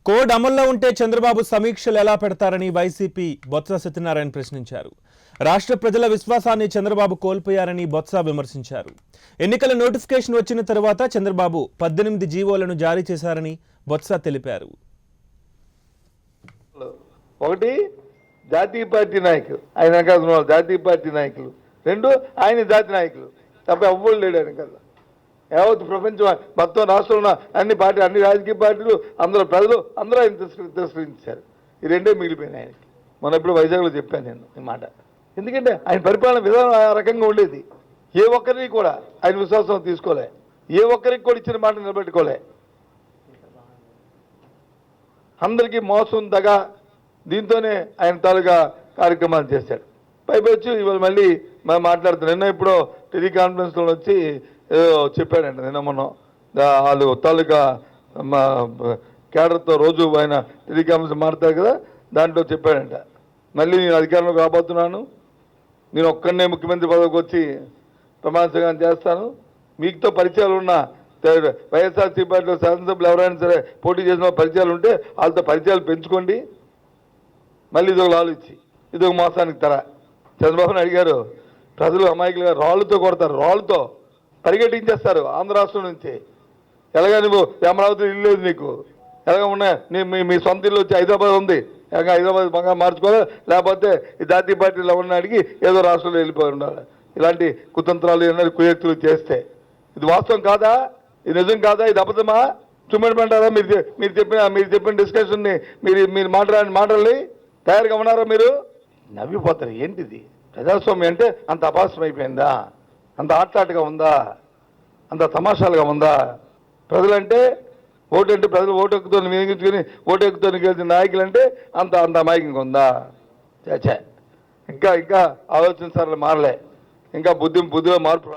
Code అమల్లో ఉంటే చంద్రబాబు సమీక్షలు ఎలా పెడతారని వైసీపీ బొత్స సత్యనారాయణ ప్రశ్నించారు. రాష్ట్ర ప్రజల విశ్వాసాన్ని చంద్రబాబు కోల్పోయారని బొత్స విమర్శించారు. ఎన్నికల నోటిఫికేషన్ వచ్చిన తర్వాత చంద్రబాబు 18 జీవోలను జారీ చేశారని బొత్స తెలిపారు. ఒకటి జాతీయ పార్టీ నాయకులు, ఆయన వెనకాల జాతీయ పార్టీ నాయకులు. రెండు ఆయన జాతి నాయకులు తప్ప ఎవ్వరు లేడు ఆయన కదా. యావత్ ప్రపంచం మొత్తం రాష్ట్రంలో అన్ని పార్టీ, అన్ని రాజకీయ పార్టీలు, అందరూ ప్రజలు అందరూ ఆయన తిరస్కరించారు. ఈ రెండే మిగిలిపోయినాయి ఆయనకి. మొన్న ఇప్పుడు వైజాగ్లో చెప్పాను నేను ఈ మాట. ఎందుకంటే ఆయన పరిపాలన విధానం ఆ రకంగా ఉండేది. ఏ ఒక్కరికి కూడా ఆయన విశ్వాసం తీసుకోలే, ఏ ఒక్కరికి కూడా ఇచ్చిన మాట నిలబెట్టుకోలే. అందరికీ మోసం దగా దీంతోనే ఆయన తాలూకా కార్యక్రమాలు చేశాడు. పైపొచ్చి ఇవాళ మళ్ళీ మనం మాట్లాడుతున్నాం. నిన్న ఇప్పుడు టెలికాన్ఫరెన్స్లో వచ్చి చెప్పాడంట. నిన్న మొన్న వాళ్ళు తాలూకా కేడర్తో రోజు ఆయన టెలికాన్ఫరెన్స్ మాట్లాడతారు కదా, దాంట్లో చెప్పాడంట, మళ్ళీ నేను అధికారంలోకి రాబోతున్నాను, నేను ఒక్కడనే ముఖ్యమంత్రి పదవికి వచ్చి ప్రమాణ స్వీకారం చేస్తాను, మీతో పరిచయాలు ఉన్న వైఎస్ఆర్సీ పార్టీలో శాసనసభ్యులు ఎవరైనా సరే పోటీ చేసిన పరిచయాలు ఉంటే వాళ్ళతో పరిచయాలు పెంచుకోండి. మళ్ళీ ఇదొక లాలుచ్చి ఇదొక మోసానికి తర. చంద్రబాబుని అడిగారు, ప్రజలు అమాయకులుగా రాళ్ళతో కొడతారు, రాళ్ళతో పరిగెట్టించేస్తారు ఆంధ్ర రాష్ట్రం నుంచి. ఎలాగా నువ్వు అమరావతి ఇల్లు లేదు నీకు, ఎలాగ ఉన్నా మీ సొంత ఇల్లు వచ్చి హైదరాబాద్ ఉంది, ఎలాగ హైదరాబాద్ బాగా మార్చుకోవాలి, లేకపోతే ఈ జాతీయ పార్టీలో ఉన్న అడిగి ఏదో రాష్ట్రంలో వెళ్ళిపోయి ఉండాలి. ఇలాంటి కుతంత్రాలు ఏమైనా కుయక్తులు చేస్తే ఇది వాస్తవం కాదా? ఇది నిజం కాదా? ఇది అబద్ధమా? చుమ్మెడమంటారా? మీరు చెప్పిన డిస్కషన్ని మీరు మాట్లాడాలి తయారుగా ఉన్నారా? మీరు నవ్విపోతారు. ఏంటిది ప్రజాస్వామ్యం అంటే? అంత అపాసం అయిపోయిందా? అంత ఆట్లాటగా ఉందా? అంత తమాషాలుగా ఉందా? ప్రజలంటే ఓటు అంటే ప్రజలు ఓటు ఎక్కుతో వినియోగించుకుని ఓటు ఎక్కుతో గెలిచిన నాయకులు అంటే అంత అమాయకంగా ఉందా? చే ఇంకా ఆలోచన సార్లు మారలే, ఇంకా బుద్ధిలో మార్పు